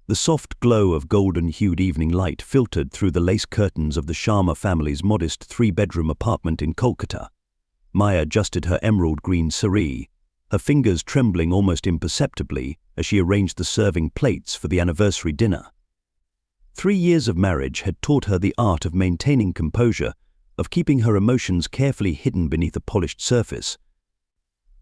The soft glow of golden-hued evening light filtered through the lace curtains of the Sharma family's modest three-bedroom apartment in Kolkata. Maya adjusted her emerald-green saree, her fingers trembling almost imperceptibly as she arranged the serving plates for the anniversary dinner. 3 years of marriage had taught her the art of maintaining composure, of keeping her emotions carefully hidden beneath a polished surface.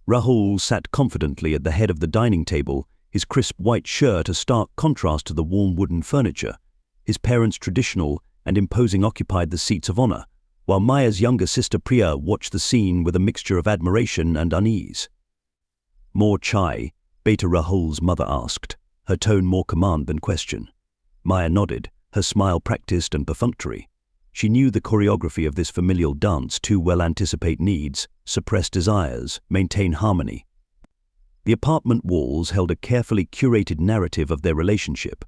Rahul sat confidently at the head of the dining table, his crisp white shirt a stark contrast to the warm wooden furniture. His parents' traditional and imposing occupied the seats of honor, while Maya's younger sister Priya watched the scene with a mixture of admiration and unease. "More chai?" Beta Rahul's mother asked, her tone more command than question. Maya nodded, her smile practiced and perfunctory. She knew the choreography of this familial dance too well: anticipate needs, suppress desires, maintain harmony. The apartment walls held a carefully curated narrative of their relationship.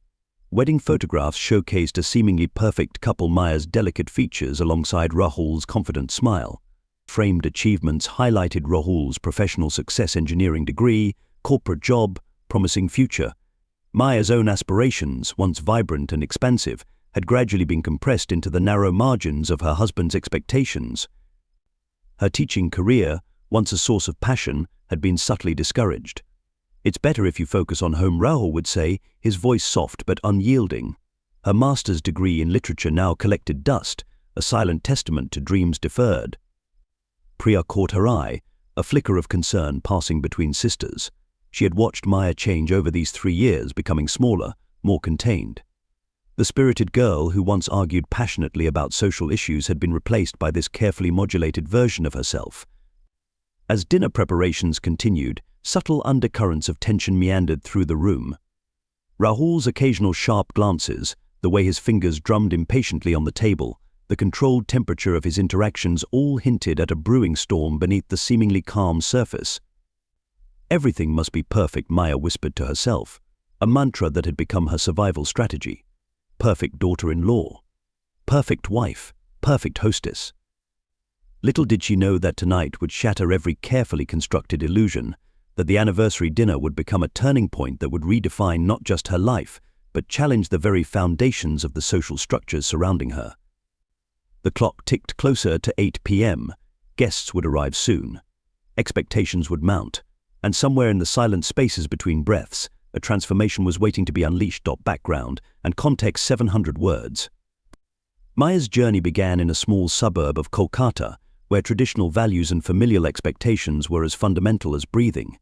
Wedding photographs showcased a seemingly perfect couple, Maya's delicate features alongside Rahul's confident smile. Framed achievements highlighted Rahul's professional success: engineering degree, corporate job, promising future. Maya's own aspirations, once vibrant and expansive, had gradually been compressed into the narrow margins of her husband's expectations. Her teaching career, once a source of passion, had been subtly discouraged. "It's better if you focus on home," Rahul would say, his voice soft but unyielding. Her master's degree in literature now collected dust, a silent testament to dreams deferred. Priya caught her eye, a flicker of concern passing between sisters. She had watched Maya change over these 3 years, becoming smaller, more contained. The spirited girl who once argued passionately about social issues had been replaced by this carefully modulated version of herself. As dinner preparations continued, subtle undercurrents of tension meandered through the room. Rahul's occasional sharp glances, the way his fingers drummed impatiently on the table, the controlled temperature of his interactions all hinted at a brewing storm beneath the seemingly calm surface. Everything must be perfect, Maya whispered to herself, a mantra that had become her survival strategy. Perfect daughter-in-law, perfect wife, perfect hostess. Little did she know that tonight would shatter every carefully constructed illusion, that the anniversary dinner would become a turning point that would redefine not just her life, but challenge the very foundations of the social structures surrounding her. The clock ticked closer to 8 p.m. Guests would arrive soon. Expectations would mount, and somewhere in the silent spaces between breaths, a transformation was waiting to be unleashed. Background and context: 700 words. Maya's journey began in a small suburb of Kolkata, where traditional values and familial expectations were as fundamental as breathing.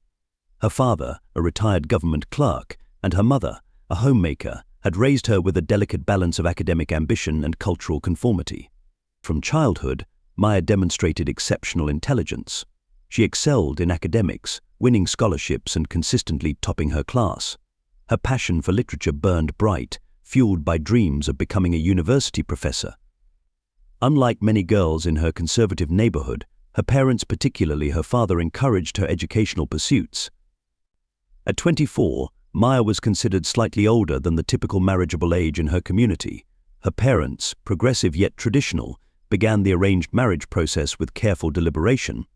Her father, a retired government clerk, and her mother, a homemaker, had raised her with a delicate balance of academic ambition and cultural conformity. From childhood, Maya demonstrated exceptional intelligence. She excelled in academics, winning scholarships and consistently topping her class. Her passion for literature burned bright, fueled by dreams of becoming a university professor. Unlike many girls in her conservative neighborhood, her parents, particularly her father, encouraged her educational pursuits. At 24, Maya was considered slightly older than the typical marriageable age in her community. Her parents, progressive yet traditional, began the arranged marriage process with careful deliberation.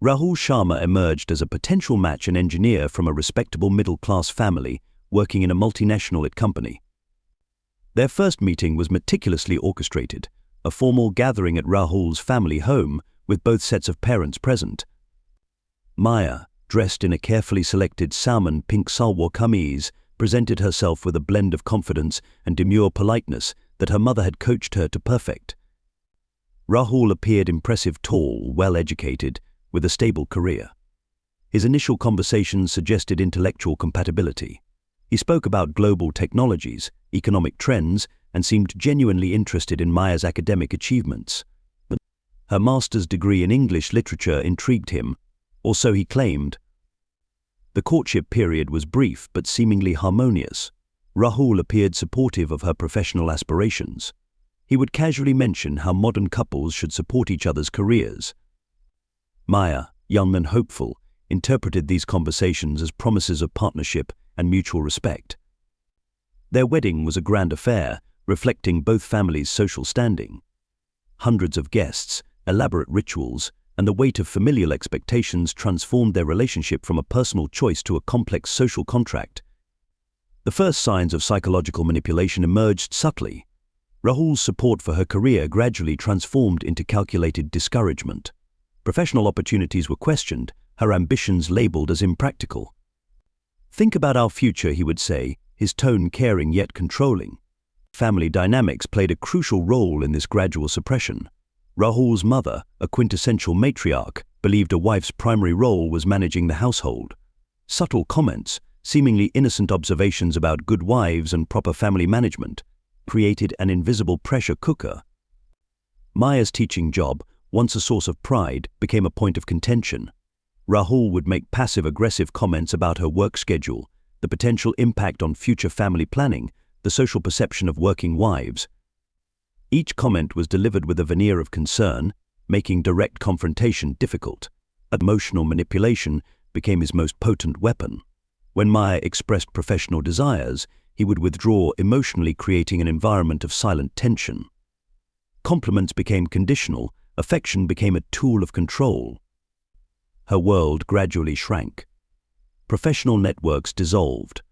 Rahul Sharma emerged as a potential match, an engineer from a respectable middle-class family working in a multinational company. Their first meeting was meticulously orchestrated, a formal gathering at Rahul's family home with both sets of parents present. Maya, dressed in a carefully selected salmon pink salwar kameez, presented herself with a blend of confidence and demure politeness that her mother had coached her to perfect. Rahul appeared impressive, tall, well-educated, with a stable career. His initial conversations suggested intellectual compatibility. He spoke about global technologies, economic trends, and seemed genuinely interested in Maya's academic achievements. Her master's degree in English literature intrigued him, or so he claimed. The courtship period was brief but seemingly harmonious. Rahul appeared supportive of her professional aspirations. He would casually mention how modern couples should support each other's careers. Maya, young and hopeful, interpreted these conversations as promises of partnership and mutual respect. Their wedding was a grand affair, reflecting both families' social standing. Hundreds of guests, elaborate rituals, and the weight of familial expectations transformed their relationship from a personal choice to a complex social contract. The first signs of psychological manipulation emerged subtly. Rahul's support for her career gradually transformed into calculated discouragement. Professional opportunities were questioned, her ambitions labeled as impractical. "Think about our future," he would say, his tone caring yet controlling. Family dynamics played a crucial role in this gradual suppression. Rahul's mother, a quintessential matriarch, believed a wife's primary role was managing the household. Subtle comments, seemingly innocent observations about good wives and proper family management, created an invisible pressure cooker. Maya's teaching job, once a source of pride, became a point of contention. Rahul would make passive-aggressive comments about her work schedule, the potential impact on future family planning, the social perception of working wives. Each comment was delivered with a veneer of concern, making direct confrontation difficult. Emotional manipulation became his most potent weapon. When Maya expressed professional desires, he would withdraw emotionally, creating an environment of silent tension. Compliments became conditional, affection became a tool of control. Her world gradually shrank. Professional networks dissolved.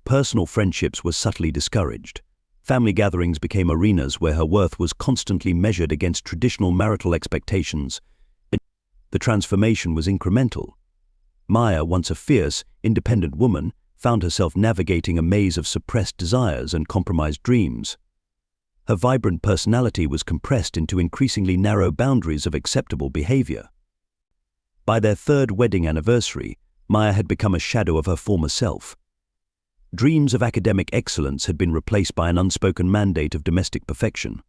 Personal friendships were subtly discouraged. Family gatherings became arenas where her worth was constantly measured against traditional marital expectations. The transformation was incremental. Maya, once a fierce, independent woman, found herself navigating a maze of suppressed desires and compromised dreams. Her vibrant personality was compressed into increasingly narrow boundaries of acceptable behavior. By their third wedding anniversary, Maya had become a shadow of her former self. Dreams of academic excellence had been replaced by an unspoken mandate of domestic perfection.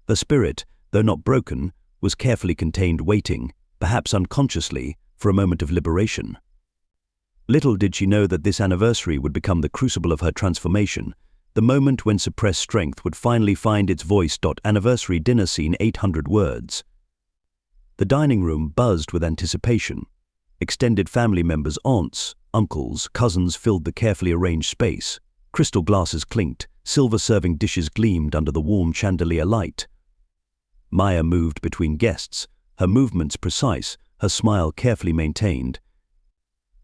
Her spirit, though not broken, was carefully contained, waiting, perhaps unconsciously, for a moment of liberation. Little did she know that this anniversary would become the crucible of her transformation, the moment when suppressed strength would finally find its voice. Anniversary dinner scene, 800 words. The dining room buzzed with anticipation. Extended family members, aunts, uncles, cousins filled the carefully arranged space. Crystal glasses clinked, silver serving dishes gleamed under the warm chandelier light. Maya moved between guests, her movements precise, her smile carefully maintained.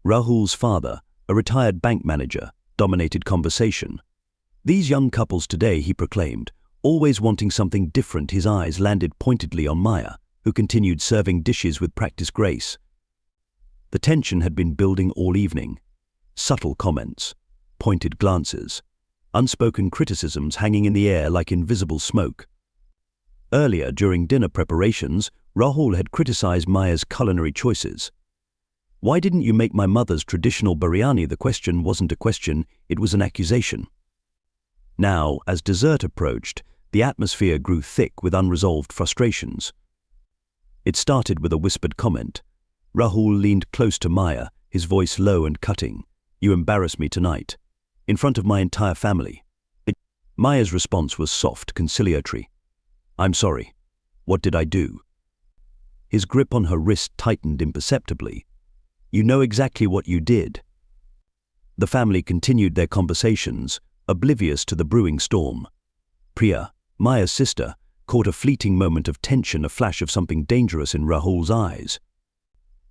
Rahul's father, a retired bank manager, dominated conversation. "These young couples today," he proclaimed, always wanting something different. His eyes landed pointedly on Maya, who continued serving dishes with practiced grace. The tension had been building all evening. Subtle comments, pointed glances, unspoken criticisms hanging in the air like invisible smoke. Earlier, during dinner preparations, Rahul had criticized Maya's culinary choices. "Why didn't you make my mother's traditional biryani?" The question wasn't a question, it was an accusation. Now, as dessert approached, the atmosphere grew thick with unresolved frustrations. It started with a whispered comment. Rahul leaned close to Maya, his voice low and cutting. "You embarrass me tonight, in front of my entire family." Maya's response was soft, conciliatory. "I'm sorry. What did I do?" His grip on her wrist tightened imperceptibly. "You know exactly what you did." The family continued their conversations, oblivious to the brewing storm. Priya, Maya's sister, caught a fleeting moment of tension, a flash of something dangerous in Rahul's eyes.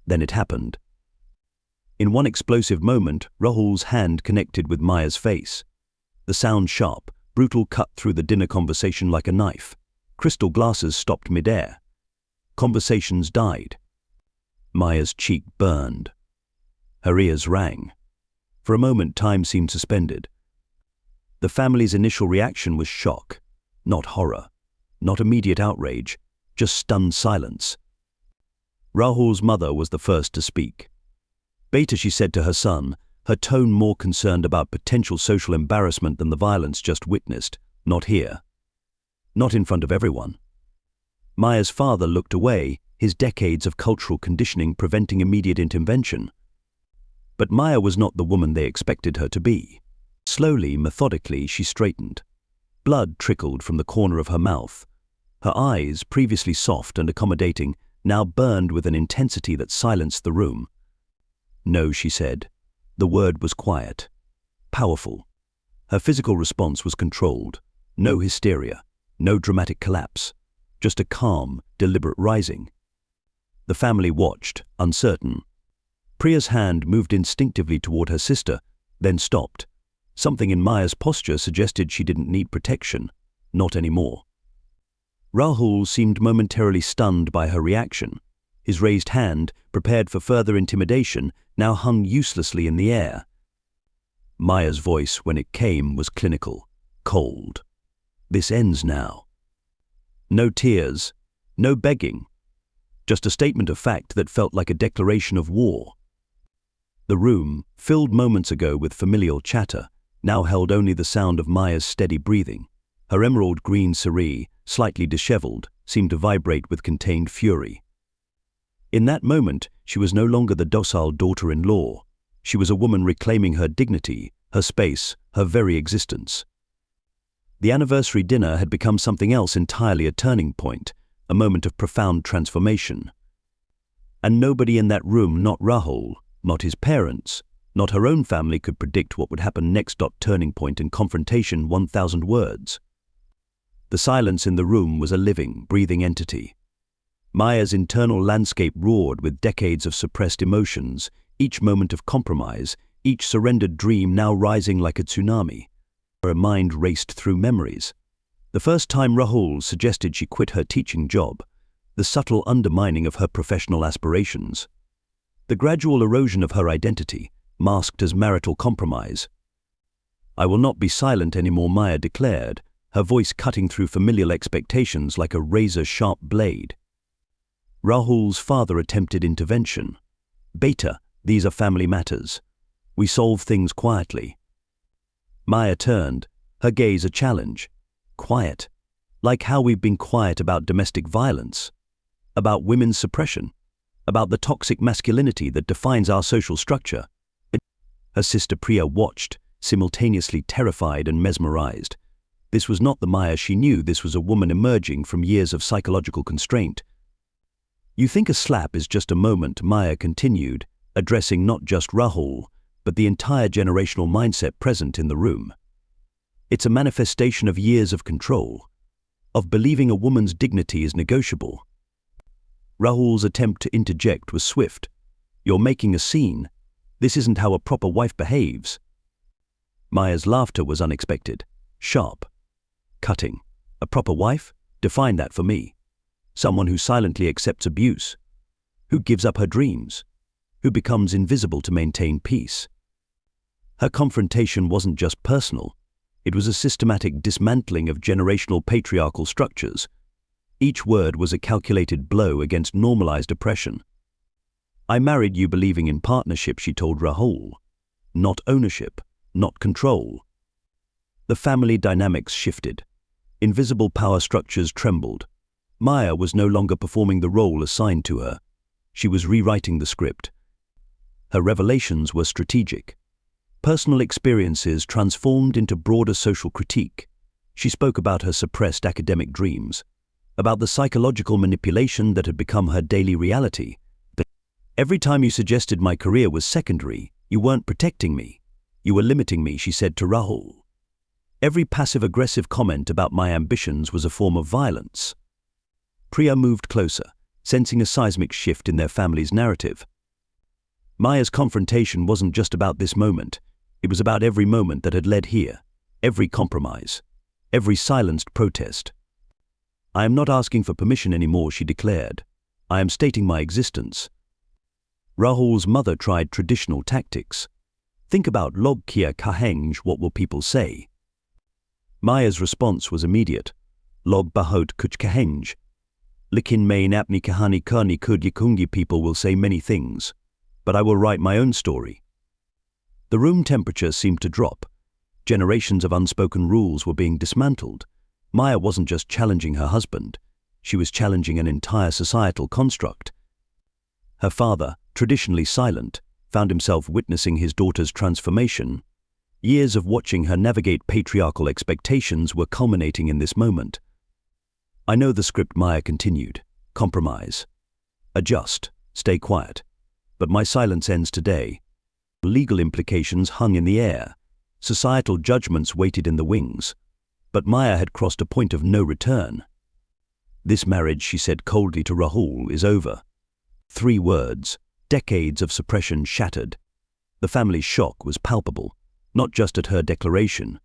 Then it happened. In one explosive moment, Rahul's hand connected with Maya's face. The sound, sharp, brutal, cut through the dinner conversation like a knife. Crystal glasses stopped midair. Conversations died. Maya's cheek burned. Her ears rang. For a moment, time seemed suspended. The family's initial reaction was shock, not horror, not immediate outrage, just stunned silence. Rahul's mother was the first to speak. "Beta," she said to her son, her tone more concerned about potential social embarrassment than the violence just witnessed. "Not here. Not in front of everyone." Maya's father looked away, his decades of cultural conditioning preventing immediate intervention. But Maya was not the woman they expected her to be. Slowly, methodically, she straightened. Blood trickled from the corner of her mouth. Her eyes, previously soft and accommodating, now burned with an intensity that silenced the room. "No," she said. The word was quiet, powerful. Her physical response was controlled. No hysteria, no dramatic collapse, just a calm, deliberate rising. The family watched, uncertain. Priya's hand moved instinctively toward her sister, then stopped. Something in Maya's posture suggested she didn't need protection. Not anymore. Rahul seemed momentarily stunned by her reaction. His raised hand, prepared for further intimidation, now hung uselessly in the air. Maya's voice, when it came, was clinical, cold. This ends now. No tears, no begging. Just a statement of fact that felt like a declaration of war. The room, filled moments ago with familial chatter, now held only the sound of Maya's steady breathing. Her emerald green saree, slightly disheveled, seemed to vibrate with contained fury. In that moment, she was no longer the docile daughter-in-law. She was a woman reclaiming her dignity, her space, her very existence. The anniversary dinner had become something else entirely, a turning point, a moment of profound transformation. And nobody in that room, not Rahul, not his parents, not her own family, could predict what would happen next. Turning point and confrontation, 1,000 words. The silence in the room was a living, breathing entity. Maya's internal landscape roared with decades of suppressed emotions, each moment of compromise, each surrendered dream now rising like a tsunami. Her mind raced through memories. The first time Rahul suggested she quit her teaching job, the subtle undermining of her professional aspirations, the gradual erosion of her identity, masked as marital compromise. "I will not be silent anymore," Maya declared, her voice cutting through familial expectations like a razor-sharp blade. Rahul's father attempted intervention. "Beta, these are family matters. We solve things quietly." Maya turned, her gaze a challenge. "Quiet? Like how we've been quiet about domestic violence, about women's suppression, about the toxic masculinity that defines our social structure." Her sister Priya watched, simultaneously terrified and mesmerized. This was not the Maya she knew. This was a woman emerging from years of psychological constraint. "You think a slap is just a moment," Maya continued, addressing not just Rahul, but the entire generational mindset present in the room. "It's a manifestation of years of control, of believing a woman's dignity is negotiable." Rahul's attempt to interject was swift. "You're making a scene. This isn't how a proper wife behaves." Maya's laughter was unexpected, sharp, cutting. "A proper wife? Define that for me. Someone who silently accepts abuse, who gives up her dreams, who becomes invisible to maintain peace." Her confrontation wasn't just personal. It was a systematic dismantling of generational patriarchal structures. Each word was a calculated blow against normalized oppression. "I married you believing in partnership," she told Rahul. "Not ownership, not control." The family dynamics shifted. Invisible power structures trembled. Maya was no longer performing the role assigned to her. She was rewriting the script. Her revelations were strategic. Personal experiences transformed into broader social critique. She spoke about her suppressed academic dreams, about the psychological manipulation that had become her daily reality. "Every time you suggested my career was secondary, you weren't protecting me. You were limiting me," she said to Rahul. "Every passive-aggressive comment about my ambitions was a form of violence." Priya moved closer, sensing a seismic shift in their family's narrative. Maya's confrontation wasn't just about this moment. It was about every moment that had led here, every compromise, every silenced protest. "I am not asking for permission anymore," she declared. "I am stating my existence." Rahul's mother tried traditional tactics. "Think about log kia kaheng, what will people say?" Maya's response was immediate. "Log bahut kuch kaheng. Likin main apni kahani karni kud yikungi, people will say many things, but I will write my own story." The room temperature seemed to drop. Generations of unspoken rules were being dismantled. Maya wasn't just challenging her husband. She was challenging an entire societal construct. Her father, traditionally silent, found himself witnessing his daughter's transformation. Years of watching her navigate patriarchal expectations were culminating in this moment. "I know the script," Maya continued. "Compromise. Adjust. Stay quiet. But my silence ends today." Legal implications hung in the air. Societal judgments waited in the wings. But Maya had crossed a point of no return. "This marriage," she said coldly to Rahul, "is over." 3 words, decades of suppression shattered. The family's shock was palpable. not just at her declaration,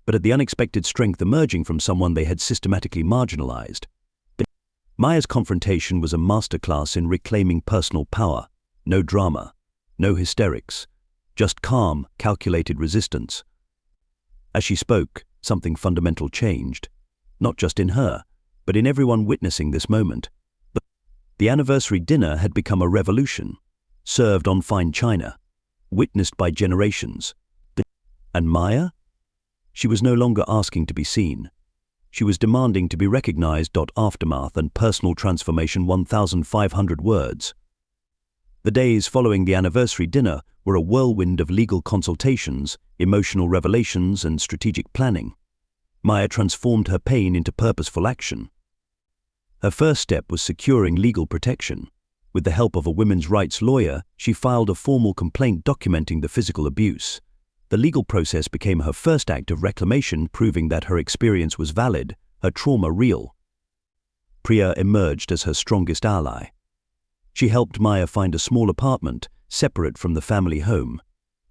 but at the unexpected strength emerging from someone they had systematically marginalized. Maya's confrontation was a masterclass in reclaiming personal power. No drama, no hysterics, just calm, calculated resistance. As she spoke, something fundamental changed, not just in her, but in everyone witnessing this moment. The anniversary dinner had become a revolution, served on fine china, witnessed by generations. And Maya? She was no longer asking to be seen. She was demanding to be recognized. Aftermath and personal transformation, 1,500 words. The days following the anniversary dinner were a whirlwind of legal consultations, emotional revelations, and strategic planning. Maya transformed her pain into purposeful action. Her first step was securing legal protection. With the help of a women's rights lawyer, she filed a formal complaint documenting the physical abuse. The legal process became her first act of reclamation, proving that her experience was valid, her trauma real. Priya emerged as her strongest ally. She helped Maya find a small apartment, separate from the family home.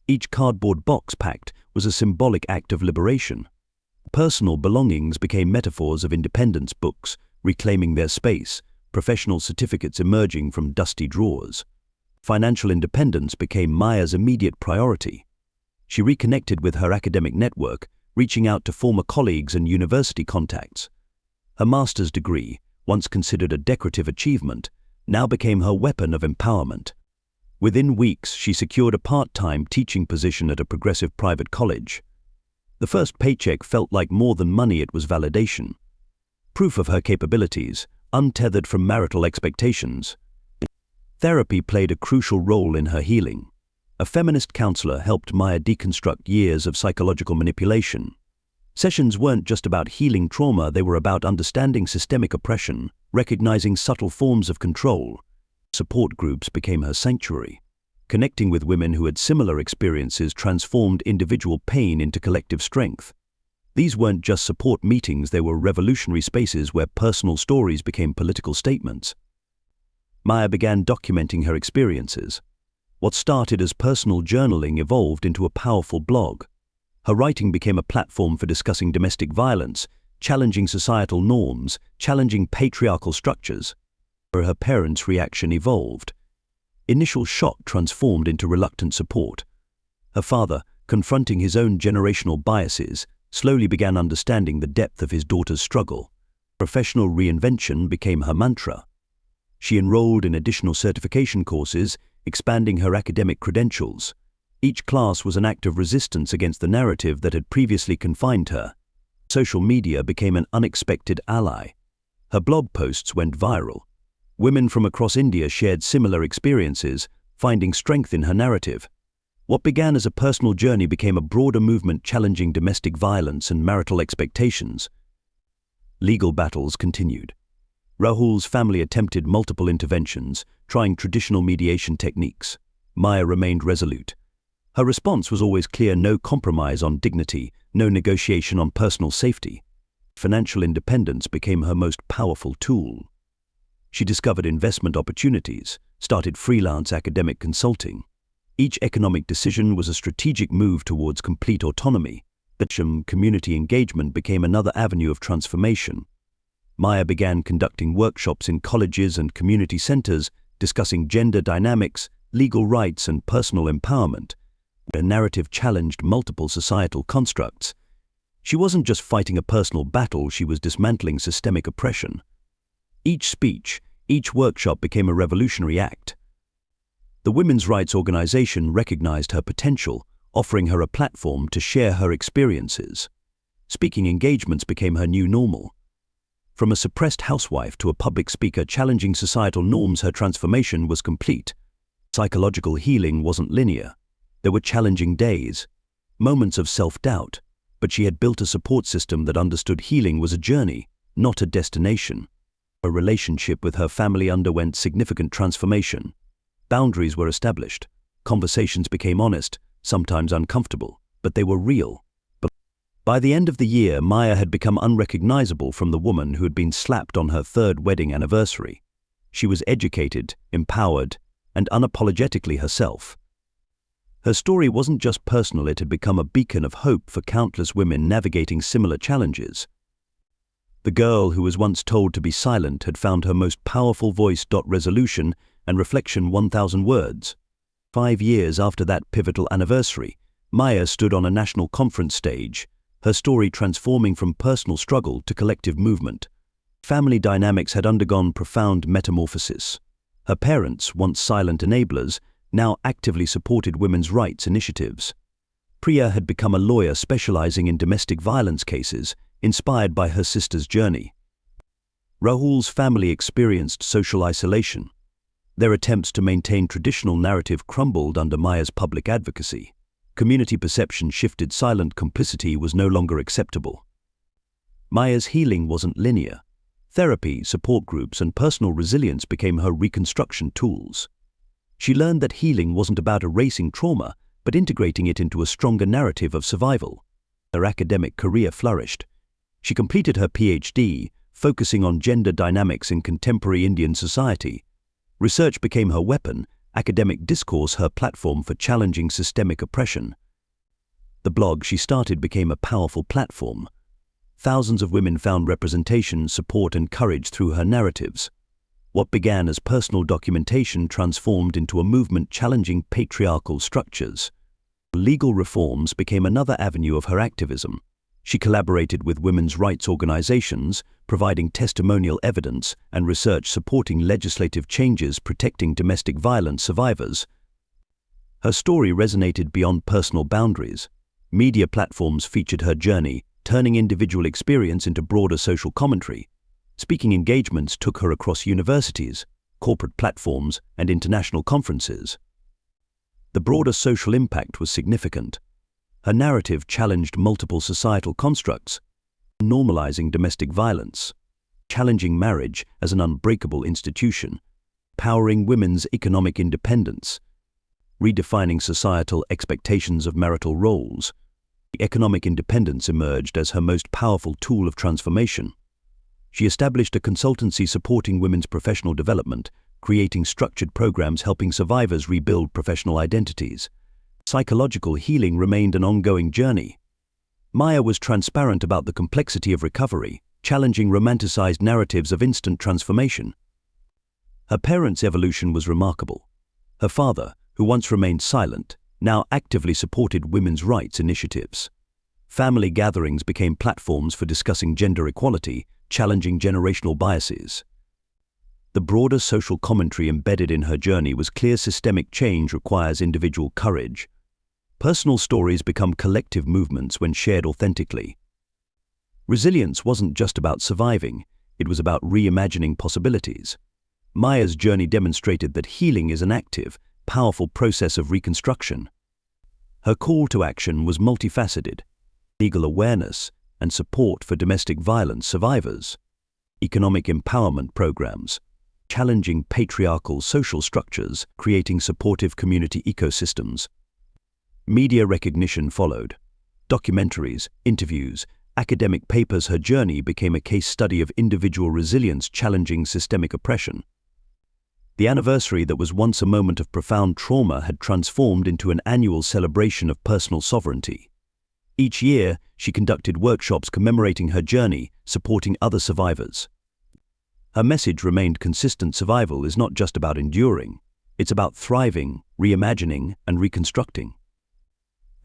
Each cardboard box packed was a symbolic act of liberation. Personal belongings became metaphors of independence, books reclaiming their space, professional certificates emerging from dusty drawers. Financial independence became Maya's immediate priority. She reconnected with her academic network, reaching out to former colleagues and university contacts. Her master's degree, once considered a decorative achievement, now became her weapon of empowerment. Within weeks, she secured a part-time teaching position at a progressive private college. The first paycheck felt like more than money, it was validation. Proof of her capabilities, untethered from marital expectations. Therapy played a crucial role in her healing. A feminist counselor helped Maya deconstruct years of psychological manipulation. Sessions weren't just about healing trauma, they were about understanding systemic oppression, recognizing subtle forms of control. Support groups became her sanctuary. Connecting with women who had similar experiences transformed individual pain into collective strength. These weren't just support meetings, they were revolutionary spaces where personal stories became political statements. Maya began documenting her experiences. What started as personal journaling evolved into a powerful blog. Her writing became a platform for discussing domestic violence, challenging societal norms, challenging patriarchal structures. Her parents' reaction evolved. Initial shock transformed into reluctant support. Her father, confronting his own generational biases, slowly began understanding the depth of his daughter's struggle. Professional reinvention became her mantra. She enrolled in additional certification courses, expanding her academic credentials. Each class was an act of resistance against the narrative that had previously confined her. Social media became an unexpected ally. Her blog posts went viral. Women from across India shared similar experiences, finding strength in her narrative. What began as a personal journey became a broader movement challenging domestic violence and marital expectations. Legal battles continued. Rahul's family attempted multiple interventions, trying traditional mediation techniques. Maya remained resolute. Her response was always clear: no compromise on dignity, no negotiation on personal safety. Financial independence became her most powerful tool. She discovered investment opportunities, started freelance academic consulting. Each economic decision was a strategic move towards complete autonomy. Community engagement became another avenue of transformation. Maya began conducting workshops in colleges and community centers, discussing gender dynamics, legal rights, and personal empowerment. Her narrative challenged multiple societal constructs. She wasn't just fighting a personal battle, she was dismantling systemic oppression. Each speech, each workshop became a revolutionary act. The women's rights organization recognized her potential, offering her a platform to share her experiences. Speaking engagements became her new normal. From a suppressed housewife to a public speaker challenging societal norms, her transformation was complete. Psychological healing wasn't linear. There were challenging days, moments of self-doubt, but she had built a support system that understood healing was a journey, not a destination. Her relationship with her family underwent significant transformation. Boundaries were established. Conversations became honest, sometimes uncomfortable, but they were real. By the end of the year, Maya had become unrecognizable from the woman who had been slapped on her third wedding anniversary. She was educated, empowered, and unapologetically herself. Her story wasn't just personal, it had become a beacon of hope for countless women navigating similar challenges. The girl who was once told to be silent had found her most powerful voice. Resolution and reflection. 1,000 words. 5 years after that pivotal anniversary, Maya stood on a national conference stage, her story transforming from personal struggle to collective movement. Family dynamics had undergone profound metamorphosis. Her parents, once silent enablers, now actively supported women's rights initiatives. Priya had become a lawyer specializing in domestic violence cases, inspired by her sister's journey. Rahul's family experienced social isolation. Their attempts to maintain traditional narrative crumbled under Maya's public advocacy. Community perception shifted. Silent complicity was no longer acceptable. Maya's healing wasn't linear. Therapy, support groups, and personal resilience became her reconstruction tools. She learned that healing wasn't about erasing trauma, but integrating it into a stronger narrative of survival. Her academic career flourished. She completed her PhD, focusing on gender dynamics in contemporary Indian society. Research became her weapon, academic discourse her platform for challenging systemic oppression. The blog she started became a powerful platform. Thousands of women found representation, support, and courage through her narratives. What began as personal documentation transformed into a movement challenging patriarchal structures. Legal reforms became another avenue of her activism. She collaborated with women's rights organizations, providing testimonial evidence and research supporting legislative changes protecting domestic violence survivors. Her story resonated beyond personal boundaries. Media platforms featured her journey, turning individual experience into broader social commentary. Speaking engagements took her across universities, corporate platforms, and international conferences. The broader social impact was significant. Her narrative challenged multiple societal constructs, normalizing domestic violence, challenging marriage as an unbreakable institution, powering women's economic independence, redefining societal expectations of marital roles. Economic independence emerged as her most powerful tool of transformation. She established a consultancy supporting women's professional development, creating structured programs helping survivors rebuild professional identities. Psychological healing remained an ongoing journey. Maya was transparent about the complexity of recovery, challenging romanticized narratives of instant transformation. Her parents' evolution was remarkable. Her father, who once remained silent, now actively supported women's rights initiatives. Family gatherings became platforms for discussing gender equality, challenging generational biases. The broader social commentary embedded in her journey was clear: systemic change requires individual courage. Personal stories become collective movements when shared authentically. Resilience wasn't just about surviving, it was about reimagining possibilities. Maya's journey demonstrated that healing is an active, powerful process of reconstruction. Her call to action was multifaceted: legal awareness and support for domestic violence survivors, economic empowerment programs, challenging patriarchal social structures, creating supportive community ecosystems. Media recognition followed. Documentaries, interviews, academic papers. Her journey became a case study of individual resilience challenging systemic oppression. The anniversary that was once a moment of profound trauma had transformed into an annual celebration of personal sovereignty. Each year, she conducted workshops commemorating her journey, supporting other survivors. Her message remained consistent: survival is not just about enduring, it's about thriving, reimagining, and reconstructing.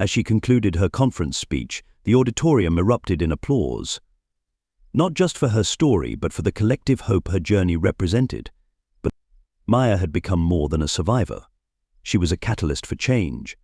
As she concluded her conference speech, the auditorium erupted in applause. Not just for her story, but for the collective hope her journey represented. But Maya had become more than a survivor. She was a catalyst for change,